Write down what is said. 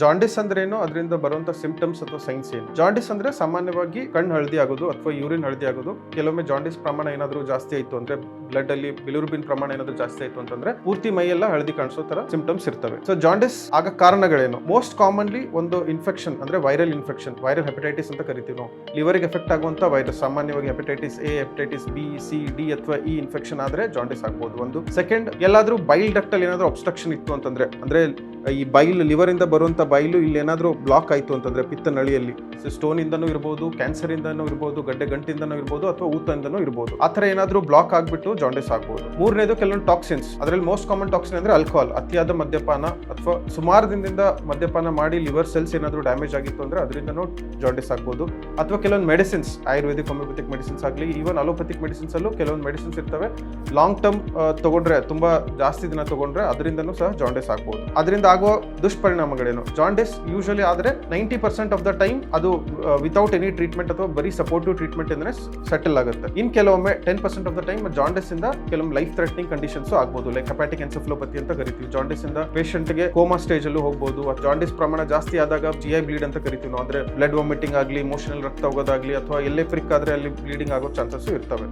Jaundice ಅಂದ್ರೆ ಏನು, ಅದರಿಂದ ಬರುವಂತ ಸಿಂಪ್ಟಮ್ಸ್ ಅಥವಾ ಸೈನ್ಸ್ ಏನು? ಜಾಂಡಿಸ್ ಅಂದ್ರೆ ಸಾಮಾನ್ಯವಾಗಿ ಕಣ್ಣು ಹಳದಿ ಆಗೋದು ಅಥವಾ ಯೂರಿನ್ ಹಳದಿ ಆಗೋದು. ಕೆಲವೊಮ್ಮೆ ಜಾಂಡಿಸ್ ಪ್ರಮಾಣ ಏನಾದರೂ ಜಾಸ್ತಿ ಆಯ್ತು ಅಂದ್ರೆ, ಬ್ಲಡ್ ಅಲ್ಲಿ ಬಿಲಿರುಬಿನ್ ಪ್ರಮಾಣ ಏನಾದರೂ ಜಾಸ್ತಿ ಆಯ್ತು ಅಂತಂದ್ರೆ ಪೂರ್ತಿ ಮೈಯೆಲ್ಲ ಹಳದಿ ಕಾಣಿಸೋ ತರ ಸಿಂಪ್ಟಮ್ಸ್ ಇರ್ತವೆ. ಸೊ ಜಾಂಡಿಸ್ ಆಗ ಕಾರಣಗಳೇನು? ಮೋಸ್ಟ್ ಕಾಮನ್ಲಿ ಒಂದು ಇನ್ಫೆಕ್ಷನ್ ಅಂದ್ರೆ ವೈರಲ್ ಇನ್ಫೆಕ್ಷನ್, ವೈರಲ್ ಹೆಪಟೈಟಿಸ್ ಅಂತ ಕರಿತೀವಿ ನಾವು. ಲಿವರ್ಗೆ ಎಫೆಕ್ಟ್ ಆಗುವಂತ ವೈರಸ್, ಸಾಮಾನ್ಯವಾಗಿ hepatitis A, hepatitis B, C, D ಅಥವಾ ಇ ಇನ್ಫೆಕ್ಷನ್ ಆದ್ರೆ ಜಾಂಡಿಸ್ ಆಗ್ಬಹುದು. ಒಂದು ಸೆಕೆಂಡ್, ಎಲ್ಲಾದ್ರೂ ಬೈಲ್ ಡಕ್ಟ್ ಅಲ್ಲಿ ಏನಾದ್ರೂ ಅಬ್ಸ್ಟ್ರಕ್ಷನ್ ಇತ್ತು ಅಂತಂದ್ರೆ, ಅಂದ್ರೆ ಈ ಬೈಲ್ ಲಿವರ್ ಇಂದ ಬರುವಂತ ಬೈಲು ಇಲ್ಲಿ ಏನಾದ್ರೂ ಬ್ಲಾಕ್ ಆಯ್ತು ಅಂತಂದ್ರೆ ಪಿತ್ತ ನಳಿಯಲ್ಲಿ, ಸ್ಟೋನ್ ಇಂದನೂ ಇರಬಹುದು, ಕ್ಯಾನ್ಸರ್ ಇಂದನೂ ಇರಬಹುದು, ಗಡ್ಡೆ ಗಂಟಿಂದನೂ ಇರಬಹುದು ಅಥವಾ ಊತದಿಂದನೂ ಇರಬಹುದು. ಆತರ ಏನಾದ್ರೂ ಬ್ಲಾಕ್ ಆಗ್ಬಿಟ್ಟು ಜಾಂಡಿಸ್ ಆಗ್ಬಹುದು. ಮೂರನೇದು ಕೆಲವೊಂದು ಟಾಕ್ಸಿನ್ಸ್. ಅದರಲ್ಲಿ ಮೋಸ್ಟ್ ಕಾಮನ್ ಟಾಕ್ಸಿನ್ ಅಂದ್ರೆ ಆಲ್ಕೋಹಾಲ್, ಅತಿಯಾದ ಮದ್ಯಪಾನ ಅಥವಾ ಸುಮಾರು ದಿನದಿಂದ ಮದ್ಯಪಾನ ಮಾಡಿ ಲಿವರ್ ಸೆಲ್ಸ್ ಏನಾದ್ರೂ ಡ್ಯಾಮೇಜ್ ಆಗಿತ್ತು ಅಂದ್ರೆ ಅದರಿಂದನೂ ಜಾಂಡಿಸ್ ಆಗ್ಬಹುದು. ಅಥವಾ ಕೆಲವೊಂದು ಮೆಡಿಸಿನ್ಸ್, ಆಯುರ್ವೇದಿಕ್, ಹೋಮಿಯೋಪತಿಕ್ ಮೆಡಿಸಿನ್ಸ್ ಆಗಲಿ, ಈವನ್ ಅಲೋಪತಿಕ್ ಮೆಡಿಸಿನ್ಸ್ ಅಲ್ಲೂ ಕೆಲವೊಂದು ಮೆಡಿಸಿನ್ಸ್ ಇರ್ತವೆ. ಲಾಂಗ್ ಟರ್ಮ್ ತಗೊಂಡ್ರೆ, ತುಂಬಾ ಜಾಸ್ತಿ ದಿನ ತಗೊಂಡ್ರೆ ಅದರಿಂದನೂ ಸಹ ಜಾಂಡಿಸ್ ಆಗ್ಬಹುದು. ಅದರಿಂದ ಆಗುವ ದುಷ್ಪರಿಣಾಮಗಳೇನು? ಜಾಂಡಿಸ್ ಯೂಶಲಿ ಆದ್ರೆ 90% ಆಫ್ ದ ಟೈಮ್ ಅದು ವಿತೌಟ್ ಎನಿ ಟ್ರೀಟ್ಮೆಂಟ್ ಅಥವಾ ಬರೀ ಸಪೋರ್ಟಿವ್ ಟ್ರೀಟ್ಮೆಂಟ್ ಇಂದ್ರೆ ಸೆಟಲ್ ಆಗುತ್ತೆ. ಇನ್ ಕೆಲವೊಮ್ಮೆ 10% ಆಫ್ ದ ಟೈಮ್ ಜಾಂಡಿಸ್ ಇಂದ ಕೆಲವೊಮ್ಮೆ ಲೈಫ್ ಥ್ರೆಟನಿಂಗ್ ಕಂಡೀಷನ್ಸ್ ಆಗ್ಬಹುದು. ಲೈಕ್ ಹೆಪಾಟಿಕ್ ಎನ್ಸೆಫಲೋಪತಿ ಅಂತ ಕರಿತೀವಿ. ಜಾಂಡಿಸ್ ಇಂದ ಪೇಷಂಟ್ ಗೆ ಕೋಮಾ ಸ್ಟೇಜ್ ಅಲ್ಲೂ ಹೋಗಬಹುದು. ಜಾಂಡಿಸ್ ಪ್ರಮಾಣ ಜಾಸ್ತಿ ಆದಾಗ GI ಬ್ಲೀಡ್ ಅಂತ ಕರಿತೀವಿ ನಾವು. ಅಂದ್ರೆ ಬ್ಲಡ್ ವಾಮಿಟಿಂಗ್ ಆಗಲಿ, ಮೋಷನಲ್ ರಕ್ತ ಹೋಗೋದಾಗ್ಲಿ ಅಥವಾ ಎಲ್ಲೇ ಪ್ರಿಕ್ ಆದ್ರೆ ಅಲ್ಲಿ ಬ್ಲೀಡಿಂಗ್ ಆಗೋ ಚಾನ್ಸಸ್ ಇರ್ತವೆ.